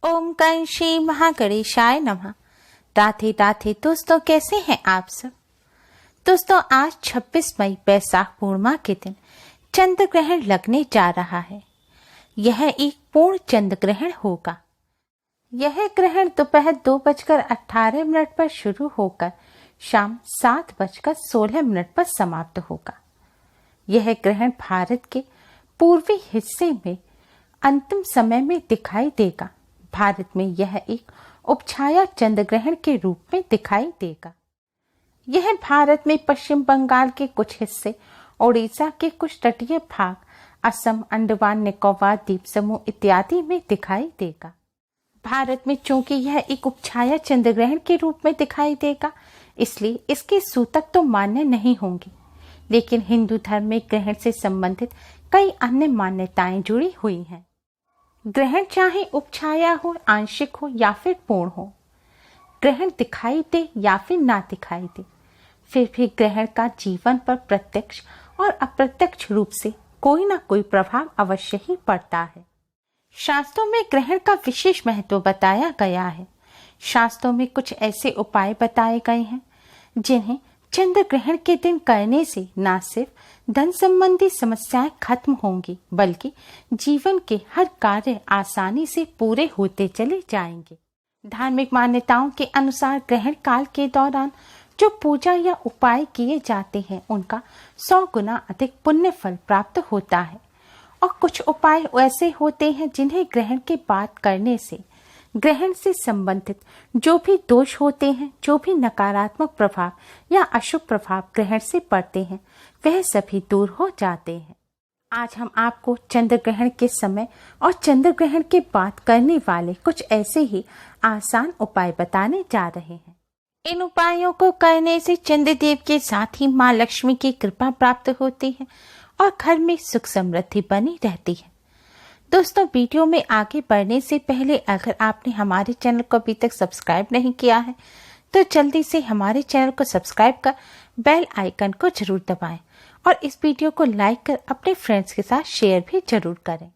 ओम कं श्री महागणेशाय नमः। राधे राधे दोस्तों, कैसे हैं आप सब। दोस्तों, आज 26 मई बैसाख पूर्णिमा के दिन चंद्र ग्रहण लगने जा रहा है। यह एक पूर्ण चंद्र ग्रहण होगा। यह ग्रहण दोपहर 2:18 पर शुरू होकर शाम 7:16 पर समाप्त होगा। यह ग्रहण भारत के पूर्वी हिस्से में अंतिम समय में दिखाई देगा। भारत में यह एक उपछाया चंद्र ग्रहण के रूप में दिखाई देगा। यह भारत में पश्चिम बंगाल के कुछ हिस्से, ओडिशा के कुछ तटीय भाग, असम, अंडमान निकोबार द्वीप समूह इत्यादि में दिखाई देगा। भारत में चूंकि यह एक उपछाया चंद्र ग्रहण के रूप में दिखाई देगा, इसलिए इसके सूतक तो मान्य नहीं होंगे, लेकिन हिंदू धर्म में ग्रहण से संबंधित कई अन्य मान्यताएं जुड़ी हुई हैं। ग्रहण चाहे उपछाया हो, आंशिक हो या फिर पूर्ण हो, ग्रहण दिखाई दे या फिर ना दिखाई दे, फिर भी ग्रहण का जीवन पर प्रत्यक्ष और अप्रत्यक्ष रूप से कोई ना कोई प्रभाव अवश्य ही पड़ता है। शास्त्रों में ग्रहण का विशेष महत्व बताया गया है। शास्त्रों में कुछ ऐसे उपाय बताए गए हैं जिन्हें चंद्र ग्रहण के दिन करने से न सिर्फ धन संबंधी समस्याएं खत्म होंगी, बल्कि जीवन के हर कार्य आसानी से पूरे होते चले जाएंगे। धार्मिक मान्यताओं के अनुसार ग्रहण काल के दौरान जो पूजा या उपाय किए जाते हैं, उनका 100 गुना अधिक पुण्य फल प्राप्त होता है। और कुछ उपाय ऐसे होते हैं जिन्हें ग्रहण के बाद करने से ग्रहण से संबंधित जो भी दोष होते हैं, जो भी नकारात्मक प्रभाव या अशुभ प्रभाव ग्रहण से पड़ते हैं, वह सभी दूर हो जाते हैं। आज हम आपको चंद्र ग्रहण के समय और चंद्र ग्रहण के बाद करने वाले कुछ ऐसे ही आसान उपाय बताने जा रहे हैं। इन उपायों को करने से चंद्रदेव के साथ ही माँ लक्ष्मी की कृपा प्राप्त होती है और घर में सुख समृद्धि बनी रहती है। दोस्तों, वीडियो में आगे बढ़ने से पहले अगर आपने हमारे चैनल को अभी तक सब्सक्राइब नहीं किया है, तो जल्दी से हमारे चैनल को सब्सक्राइब कर बेल आइकन को जरूर दबाएं और इस वीडियो को लाइक कर अपने फ्रेंड्स के साथ शेयर भी जरूर करें।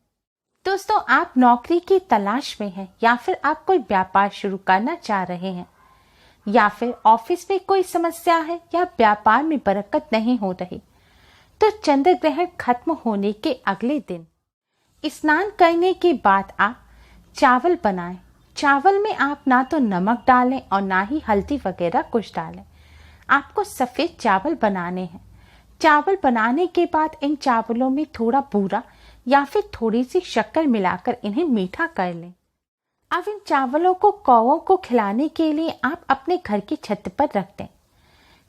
दोस्तों, आप नौकरी की तलाश में हैं या फिर आप कोई व्यापार शुरू करना चाह रहे हैं, या फिर ऑफिस में कोई समस्या है या व्यापार में बरकत नहीं हो रही, तो चंद्र ग्रहण खत्म होने के अगले दिन स्नान करने के बाद आप चावल बनाएं। चावल में आप ना तो नमक डालें और ना ही हल्दी वगैरह कुछ डालें। आपको सफेद चावल बनाने हैं। चावल बनाने के बाद इन चावलों में थोड़ा बूरा या फिर थोड़ी सी शक्कर मिलाकर इन्हें मीठा कर लें। अब इन चावलों को कौवों को खिलाने के लिए आप अपने घर की छत पर रख दें।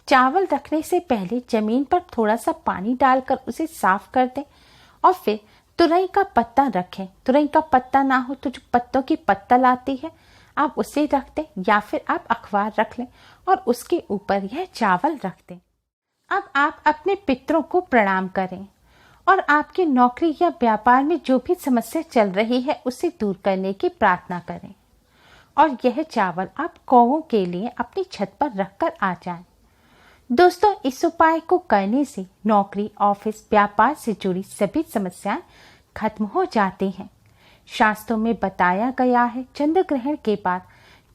चावल रखने से पहले जमीन पर थोड़ा सा पानी डालकर उसे साफ कर दें और फिर तुरई का पत्ता रखें। तुरई का पत्ता ना हो तो जो पत्तों की पत्तल आती है, आप उसे रख दें, या फिर आप अखबार रख लें और उसके ऊपर यह चावल रख दें। अब आप अपने पितरों को प्रणाम करें और आपकी नौकरी या व्यापार में जो भी समस्या चल रही है उसे दूर करने की प्रार्थना करें और यह चावल आप कौवों के लिए अपनी छत पर रखकर आ जाएं। दोस्तों, इस उपाय को करने से नौकरी, ऑफिस, व्यापार से जुड़ी सभी समस्याएं खत्म हो जाती हैं। शास्त्रों में बताया गया है, चंद्र ग्रहण के बाद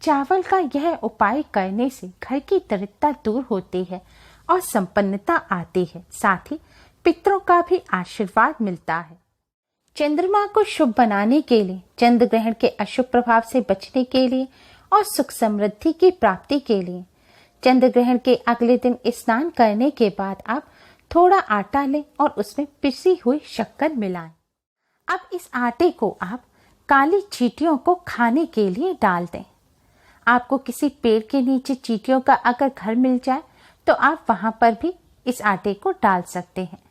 चावल का यह उपाय करने से घर की दरिद्रता दूर होती है और संपन्नता आती है। साथ ही पितरों का भी आशीर्वाद मिलता है। चंद्रमा को शुभ बनाने के लिए, चंद्र ग्रहण के अशुभ प्रभाव से बचने के लिए और सुख समृद्धि की प्राप्ति के लिए चंद्र ग्रहण के अगले दिन स्नान करने के बाद आप थोड़ा आटा लें और उसमें पिसी हुई शक्कर मिलाएं। अब इस आटे को आप काली चींटियों को खाने के लिए डाल दें। आपको किसी पेड़ के नीचे चींटियों का अगर घर मिल जाए तो आप वहां पर भी इस आटे को डाल सकते हैं।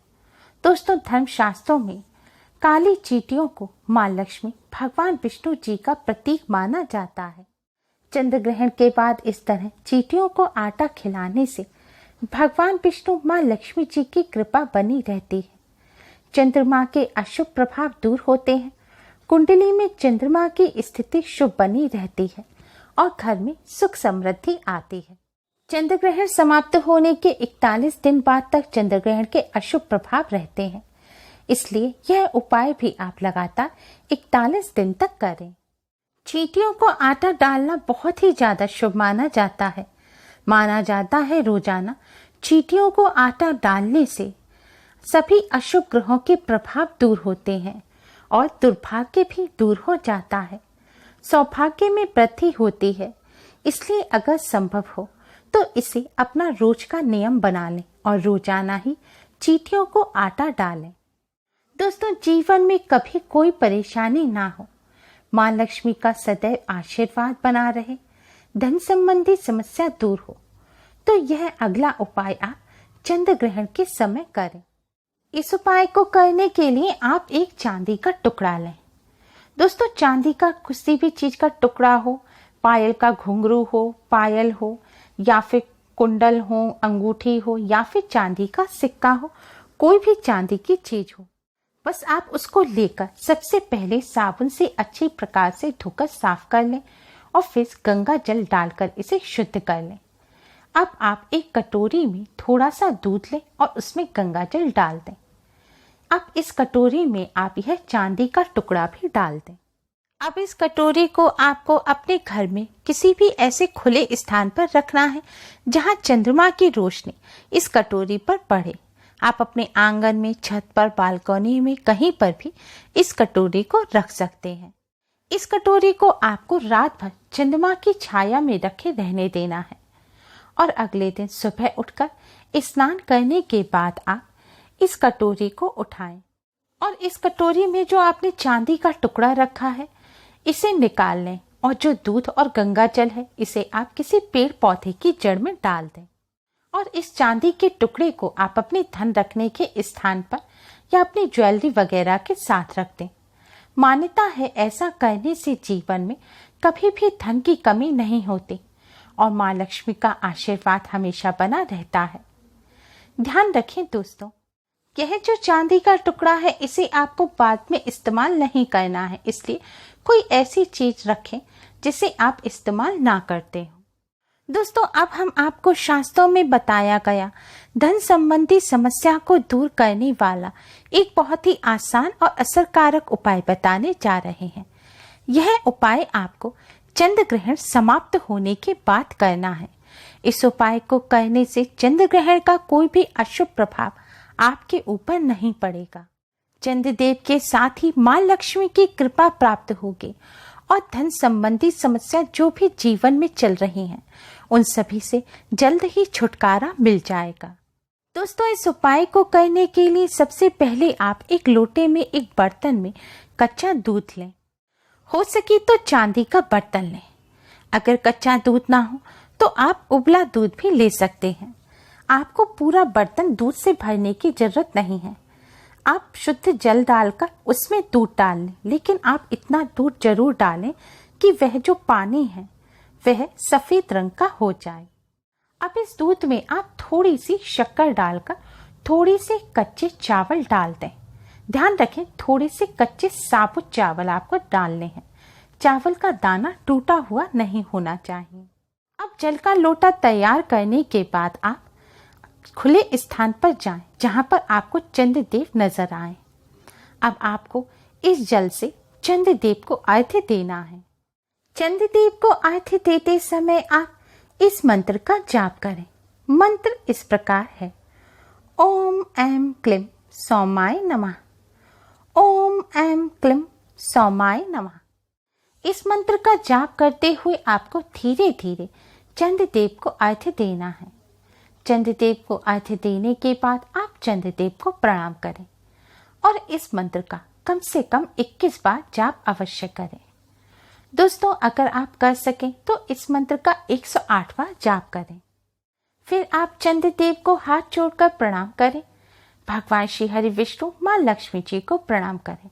दोस्तों, धर्मशास्त्रों में काली चींटियों को माँ लक्ष्मी, भगवान विष्णु जी का प्रतीक माना जाता है। चंद्र ग्रहण के बाद इस तरह चींटियों को आटा खिलाने से भगवान विष्णु, माँ लक्ष्मी जी की कृपा बनी रहती है। चंद्रमा के अशुभ प्रभाव दूर होते हैं। कुंडली में चंद्रमा की स्थिति शुभ बनी रहती है और घर में सुख समृद्धि आती है। चंद्र ग्रहण समाप्त होने के 41 दिन बाद तक चंद्र ग्रहण के अशुभ प्रभाव रहते हैं, इसलिए यह उपाय भी आप लगातार 41 दिन तक करें। चींटियों को आटा डालना बहुत ही ज्यादा शुभ माना जाता है। माना जाता है रोजाना चींटियों को आटा डालने से सभी अशुभ ग्रहों के प्रभाव दूर होते हैं और दुर्भाग्य भी दूर हो जाता है। सौभाग्य में वृद्धि होती है। इसलिए अगर संभव हो तो इसे अपना रोज का नियम बना लें और रोजाना ही चींटियों को आटा डालें। दोस्तों, जीवन में कभी कोई परेशानी ना हो, माँ लक्ष्मी का सदैव आशीर्वाद बना रहे, धन संबंधी समस्या दूर हो, तो यह अगला उपाय आप चंद्र ग्रहण के समय करें। इस उपाय को करने के लिए आप एक चांदी का टुकड़ा लें। दोस्तों, चांदी का किसी भी चीज का टुकड़ा हो, पायल का घुंघरू हो, पायल हो या फिर कुंडल हो, अंगूठी हो या फिर चांदी का सिक्का हो, कोई भी चांदी की चीज हो, बस आप उसको लेकर सबसे पहले साबुन से अच्छी प्रकार से धोकर साफ कर लें और फिर गंगा जल डालकर इसे शुद्ध कर लें। अब आप एक कटोरी में थोड़ा सा दूध लें और उसमें गंगा जल डाल दें। अब इस कटोरी में आप यह चांदी का टुकड़ा भी डाल दें। अब इस कटोरी को आपको अपने घर में किसी भी ऐसे खुले स्थान पर रखना है जहां चंद्रमा की रोशनी इस कटोरी पर पड़े। आप अपने आंगन में, छत पर, बालकनी में, कहीं पर भी इस कटोरी को रख सकते हैं। इस कटोरी को आपको रात भर चंद्रमा की छाया में रखे रहने देना है और अगले दिन सुबह उठकर स्नान करने के बाद आप इस कटोरी को उठाएं और इस कटोरी में जो आपने चांदी का टुकड़ा रखा है इसे निकाल लें और जो दूध और गंगा जल है इसे आप किसी पेड़ पौधे की जड़ में डाल दें और इस चांदी के टुकड़े को आप अपने धन रखने के स्थान पर या अपनी ज्वेलरी वगैरह के साथ रख दें। मान्यता है ऐसा करने से जीवन में कभी भी धन की कमी नहीं होती और माँ लक्ष्मी का आशीर्वाद हमेशा बना रहता है। ध्यान रखें दोस्तों, यह जो चांदी का टुकड़ा है इसे आपको बाद में इस्तेमाल नहीं करना है, इसलिए कोई ऐसी चीज रखें जिसे आप इस्तेमाल ना करते हो। दोस्तों, अब हम आपको शास्त्रों में बताया गया धन संबंधी समस्या को दूर करने वाला एक बहुत ही आसान और असरकारक उपाय बताने जा रहे हैं। यह उपाय आपको चंद्र ग्रहण समाप्त होने के बाद करना है। इस उपाय को करने से चंद्र ग्रहण का कोई भी अशुभ प्रभाव आपके ऊपर नहीं पड़ेगा। चंद्रदेव के साथ ही माँ लक्ष्मी की कृपा प्राप्त होगी और धन संबंधी समस्या जो भी जीवन में चल रही हैं उन सभी से जल्द ही छुटकारा मिल जाएगा। दोस्तों, इस उपाय को करने के लिए सबसे पहले आप एक लोटे में, एक बर्तन में कच्चा दूध लें। हो सके तो चांदी का बर्तन लें। अगर कच्चा दूध ना हो तो आप उबला दूध भी ले सकते हैं। आपको पूरा बर्तन दूध से भरने की जरूरत नहीं है। आप शुद्ध जल डालकर उसमें दूध डाल लें, लेकिन आप इतना दूध जरूर डालें कि वह जो पानी है वह सफेद रंग का हो जाए। अब इस दूध में आप थोड़ी सी शक्कर डालकर थोड़ी से कच्चे चावल डाल दें। ध्यान रखें, थोड़े से कच्चे साबुत चावल आपको डालने हैं। चावल का दाना टूटा हुआ नहीं होना चाहिए। अब जल का लोटा तैयार करने के बाद आप खुले स्थान पर जाएं जहां पर आपको चंद्रदेव नजर आए। अब आपको इस जल से चंद्रदेव को अर्घ्य देना है। चंद्रदेव को अर्घ्य देते समय आप इस मंत्र का जाप करें। मंत्र इस प्रकार है: ओम ऐं क्लीं सौमाय नमः। ओम ऐं क्लीं सौमाय नमः। इस मंत्र का जाप करते हुए आपको धीरे धीरे चंद्रदेव को अर्घ्य देना है। चंद्रदेव को अर्घ्य देने के बाद आप चंद्रदेव को प्रणाम करें और इस मंत्र का कम से कम 21 बार जाप अवश्य करें। दोस्तों, अगर आप कर सकें तो इस मंत्र का 108 बार जाप करें। फिर आप चंद्रदेव को हाथ जोड़कर प्रणाम करें। भगवान श्री हरि विष्णु माँ लक्ष्मी जी को प्रणाम करें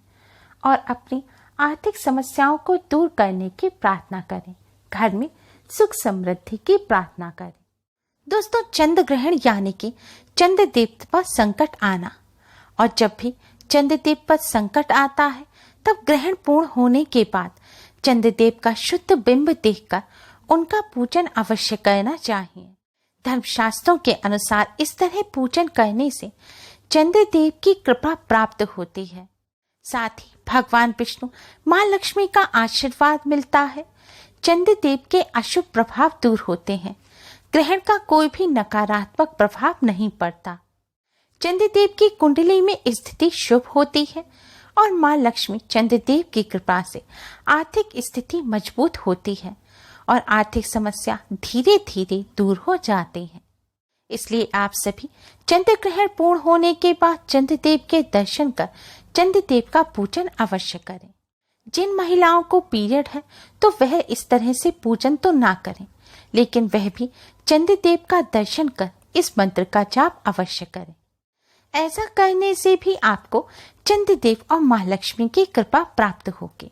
और अपनी आर्थिक समस्याओं को दूर करने की प्रार्थना करें। घर में सुख समृद्धि की प्रार्थना करें। दोस्तों, चंद्र ग्रहण यानी कि चंद्रदेव पर संकट आना, और जब भी चंद्रदेव पर संकट आता है तब ग्रहण पूर्ण होने के बाद चंद्रदेव का शुद्ध बिंब देखकर उनका पूजन अवश्य करना चाहिए। धर्मशास्त्रों के अनुसार इस तरह पूजन करने से चंद्रदेव की कृपा प्राप्त होती है। साथ ही भगवान विष्णु माँ लक्ष्मी का आशीर्वाद मिलता है। चंद्रदेव के अशुभ प्रभाव दूर होते हैं। ग्रहण का कोई भी नकारात्मक प्रभाव नहीं पड़ता। चंद्रदेव की कुंडली में स्थिति शुभ होती है और माँ लक्ष्मी चंद्रदेव की कृपा से आर्थिक स्थिति मजबूत होती है और आर्थिक समस्या धीरे धीरे दूर हो जाती है। इसलिए आप सभी चंद्र ग्रहण पूर्ण होने के बाद चंद्रदेव के दर्शन कर चंद्रदेव का पूजन अवश्य करें। जिन महिलाओं को पीरियड है तो वह इस तरह से पूजन तो ना करें, लेकिन वह भी चंद्रदेव का दर्शन कर इस मंत्र का जाप अवश्य करें। ऐसा करने से भी आपको चंद्रदेव और माँ लक्ष्मी की कृपा प्राप्त होगी।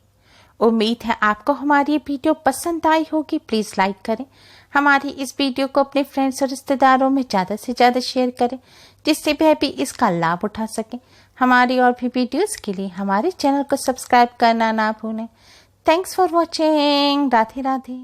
उम्मीद है आपको हमारी ये वीडियो पसंद आई होगी। प्लीज लाइक करें। हमारी इस वीडियो को अपने फ्रेंड्स और रिश्तेदारों में ज़्यादा से ज़्यादा शेयर करें, जिससे वह भी इसका लाभ उठा सकें। हमारी और भी वीडियोस के लिए हमारे चैनल को सब्सक्राइब करना ना भूलें। Thanks for watching. Radhe Radhe.